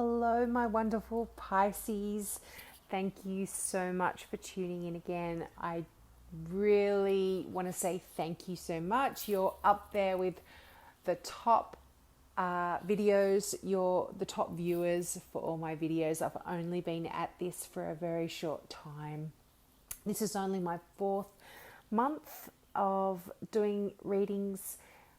Hello, my wonderful Pisces. Thank you so much for tuning in again. I really want to say thank you so much. You're up there with the top videos. You're the top viewers for all my videos. I've only been at this for a very short time. This is only my 4th month of doing readings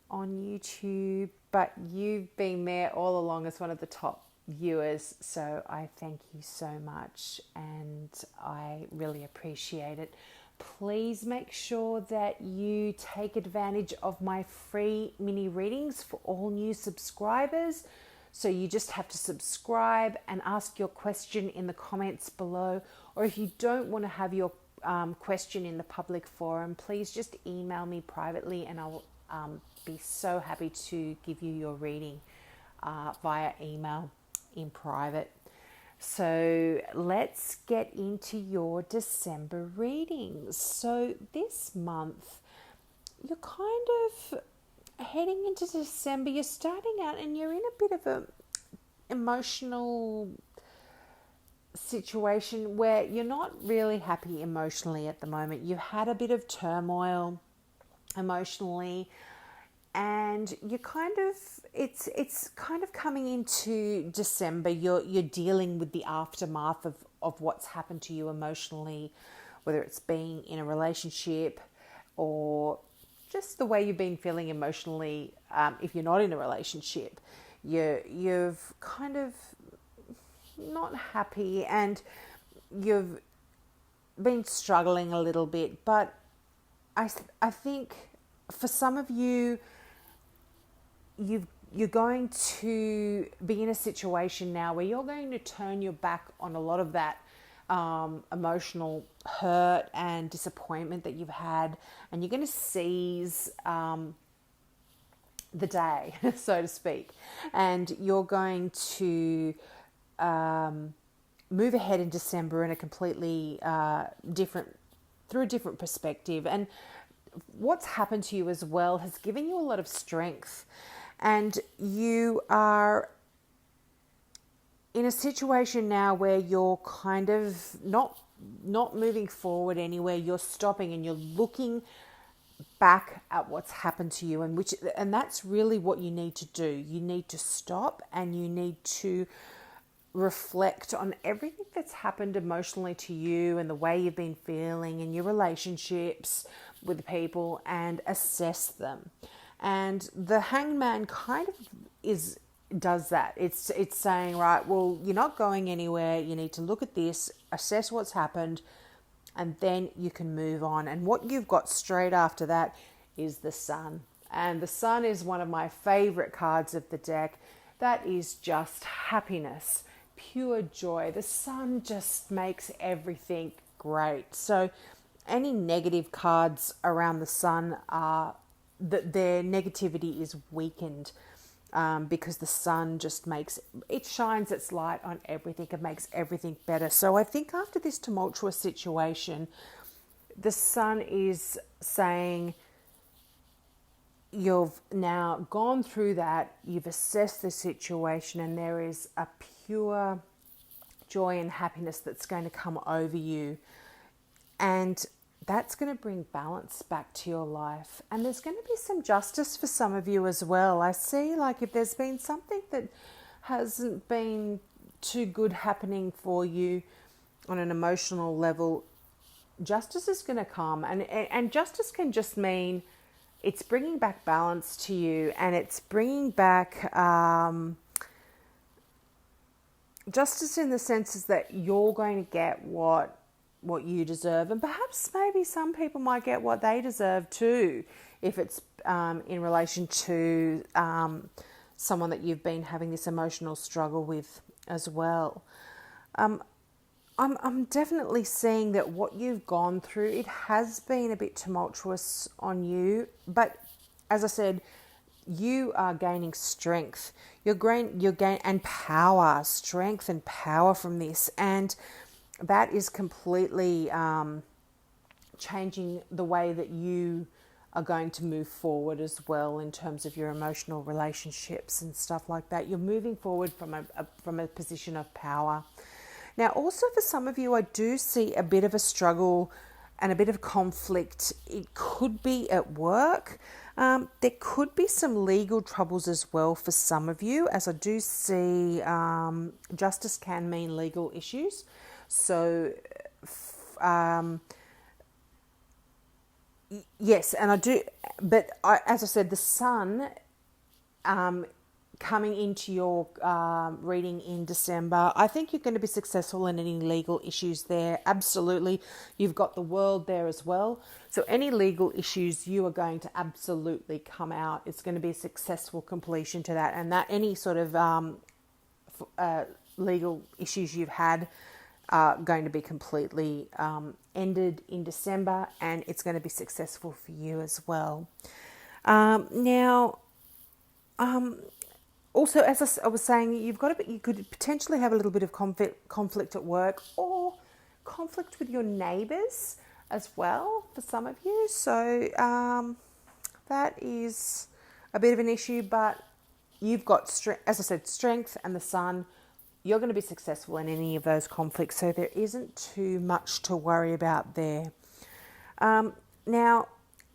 on YouTube, but you've been there all along as one of the top viewers, so I thank you so much and I really appreciate it. Please make sure that you take advantage of my free mini readings for all new subscribers. So you just have to subscribe and ask your question in the comments below, or if you don't want to have your question in the public forum, please just email me privately and I'll be so happy to give you your reading via email in private. So let's get into your December readings. So this month, you're kind of heading into December, you're starting out and you're in a bit of a emotional situation where you're not really happy emotionally at the moment. You've had a bit of turmoil emotionally, and you kind of it's kind of coming into December. You're dealing with the aftermath of what's happened to you emotionally, whether it's being in a relationship or just the way you've been feeling emotionally. If you're not in a relationship, you've kind of not happy and you've been struggling a little bit. But I think for some of you, you're going to be in a situation now where you're going to turn your back on a lot of that emotional hurt and disappointment that you've had, and you're going to seize the day, so to speak, and you're going to move ahead in December in a completely through a different perspective. And what's happened to you as well has given you a lot of strength, and you are in a situation now where you're kind of not moving forward anywhere. You're stopping and you're looking back at what's happened to you, and that's really what you need to do. You need to stop and you need to reflect on everything that's happened emotionally to you and the way you've been feeling in your relationships with people, and assess them. And the Hangman kind of does that. It's saying, right, well, you're not going anywhere. You need to look at this, assess what's happened, and then you can move on. And what you've got straight after that is the Sun. And the Sun is one of my favorite cards of the deck. That is just happiness, pure joy. The Sun just makes everything great. So any negative cards around the Sun are that their negativity is weakened, because the Sun just shines its light on everything and makes everything better. So I think after this tumultuous situation, the Sun is saying you've now gone through that, you've assessed the situation, and there is a pure joy and happiness that's going to come over you. And that's going to bring balance back to your life. And there's going to be some justice for some of you as well. I see, like, if there's been something that hasn't been too good happening for you on an emotional level, justice is going to come. And justice can just mean it's bringing back balance to you, and it's bringing back justice in the senses that you're going to get what you deserve, and perhaps maybe some people might get what they deserve too, if it's in relation to someone that you've been having this emotional struggle with as well. I'm definitely seeing that what you've gone through, it has been a bit tumultuous on you, but as I said, you are gaining strength. You're gain and power, strength and power from this, and that is completely changing the way that you are going to move forward as well in terms of your emotional relationships and stuff like that. You're moving forward from a position of power. Now, also for some of you, I do see a bit of a struggle and a bit of conflict. It could be at work. There could be some legal troubles as well for some of you, as I do see justice can mean legal issues. So, yes, and I do, but as I said, the sun coming into your reading in December, I think you're going to be successful in any legal issues there. Absolutely. You've got the world there as well. So any legal issues, you are going to absolutely come out. It's going to be a successful completion to that. And that any sort of legal issues you've had are going to be completely ended in December, and it's going to be successful for you as well. Also, as I was saying, you could potentially have a little bit of conflict at work, or conflict with your neighbours as well for some of you. So that is a bit of an issue, but you've got, as I said, strength and the sun. You're going to be successful in any of those conflicts, so there isn't too much to worry about there. Now,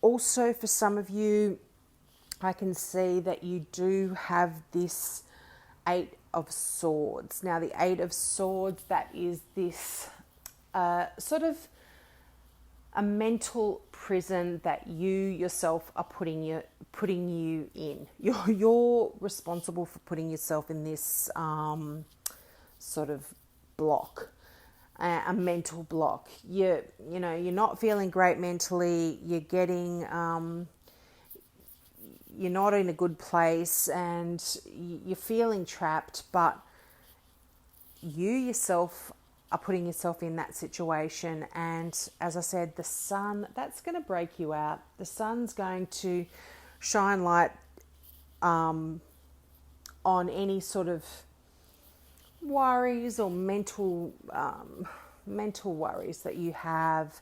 also for some of you, I can see that you do have this Eight of Swords. Now, the Eight of Swords, that is this sort of a mental prison that you yourself are putting you in. You're responsible for putting yourself in this sort of block, a mental block. You're not feeling great mentally. You're getting you're not in a good place, and you're feeling trapped, but you yourself are putting yourself in that situation. And as I said, the sun, that's going to break you out. The sun's going to shine light on any sort of worries or mental worries that you have,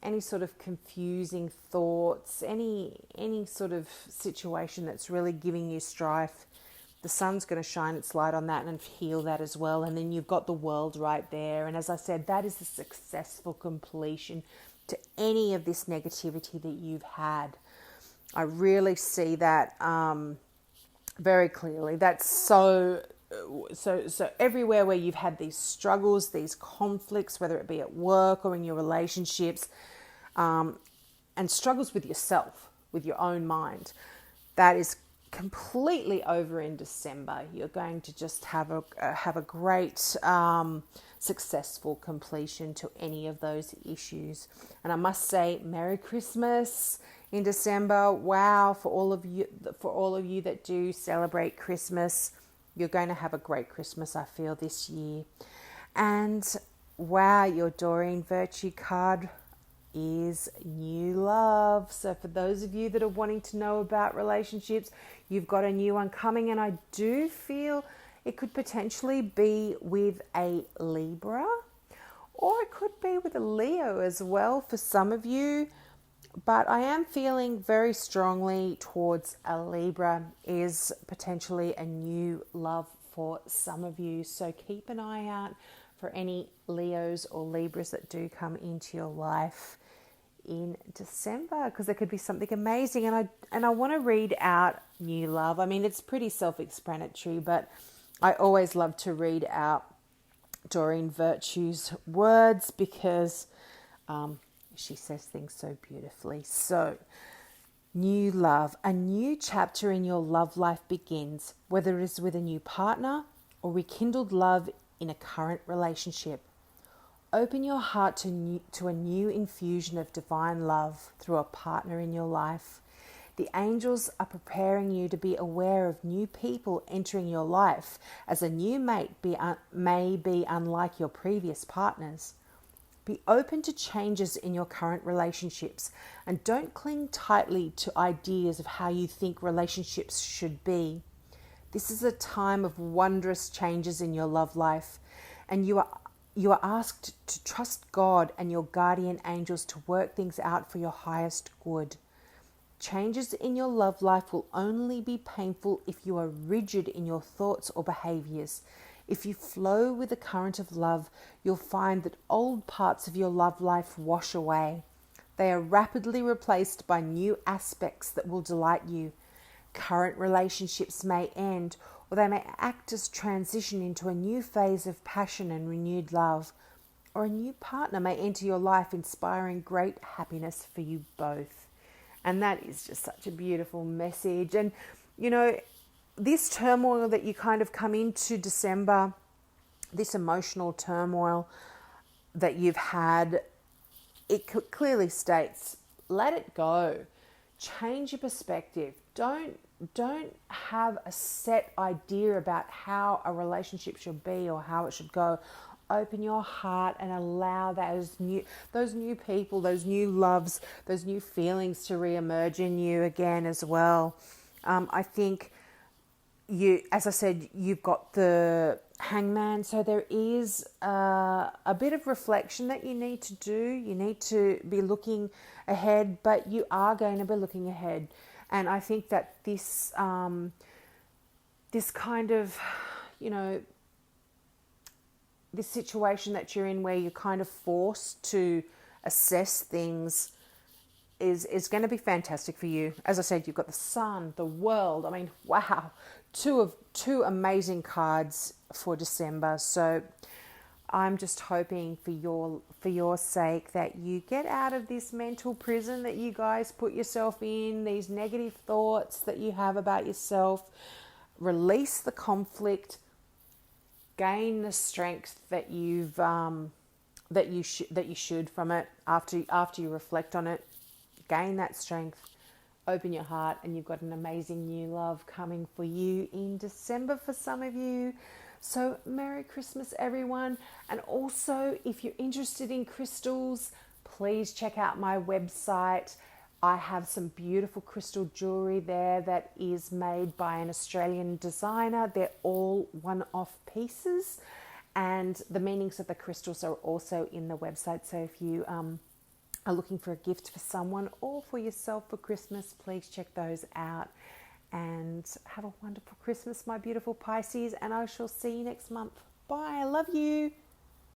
any sort of confusing thoughts, any sort of situation that's really giving you strife. The sun's going to shine its light on that and heal that as well. And then you've got the world right there. And as I said, that is a successful completion to any of this negativity that you've had. I really see that very clearly. That's so everywhere where you've had these struggles, these conflicts, whether it be at work or in your relationships, and struggles with yourself, with your own mind, that is completely over in December. You're going to just have a great successful completion to any of those issues. And I must say, Merry Christmas in December. Wow, for all of you that do celebrate Christmas, you're going to have a great Christmas, I feel, this year. And wow, your Doreen Virtue card is new love. So for those of you that are wanting to know about relationships, you've got a new one coming, and I do feel it could potentially be with a Libra, or it could be with a Leo as well for some of you. But I am feeling very strongly towards a Libra is potentially a new love for some of you. So keep an eye out for any Leos or Libras that do come into your life in December, because there could be something amazing. And I want to read out new love. I mean, it's pretty self-explanatory, but I always love to read out Doreen Virtue's words because she says things so beautifully. So, new love. A new chapter in your love life begins, whether it is with a new partner or rekindled love in a current relationship. Open your heart to a new infusion of divine love through a partner in your life. The angels are preparing you to be aware of new people entering your life, as a new mate may be unlike your previous partners. Be open to changes in your current relationships, and don't cling tightly to ideas of how you think relationships should be. This is a time of wondrous changes in your love life, and you are You are asked to trust God and your guardian angels to work things out for your highest good. Changes in your love life will only be painful if you are rigid in your thoughts or behaviors. If you flow with the current of love, you'll find that old parts of your love life wash away. They are rapidly replaced by new aspects that will delight you. Current relationships may end, or they may act as transition into a new phase of passion and renewed love. Or a new partner may enter your life, inspiring great happiness for you both. And that is just such a beautiful message. And, you know, this turmoil that you kind of come into December, this emotional turmoil that you've had, it clearly states, let it go. Change your perspective. Don't have a set idea about how a relationship should be or how it should go. Open your heart and allow those new people, those new loves, those new feelings to reemerge in you again as well. I think as I said, you've got the Hangman, so there is a bit of reflection that you need to do. You need to be looking ahead, but you are going to be looking ahead. And I think that this kind of, this situation that you're in where you're kind of forced to assess things is going to be fantastic for you. As I said, you've got the Sun, the World. I mean, wow, two amazing cards for December. So I'm just hoping for your sake that you get out of this mental prison that you guys put yourself in, these negative thoughts that you have about yourself. Release the conflict. Gain the strength that you should from it after you reflect on it. Gain that strength. Open your heart, and you've got an amazing new love coming for you in December for some of you. So Merry Christmas, everyone. And also, if you're interested in crystals, please check out my website. I have some beautiful crystal jewelry there that is made by an Australian designer. They're all one-off pieces, and the meanings of the crystals are also in the website. So if you are looking for a gift for someone or for yourself for Christmas, please check those out. And have a wonderful Christmas, my beautiful Pisces, and I shall see you next month. Bye. I love you.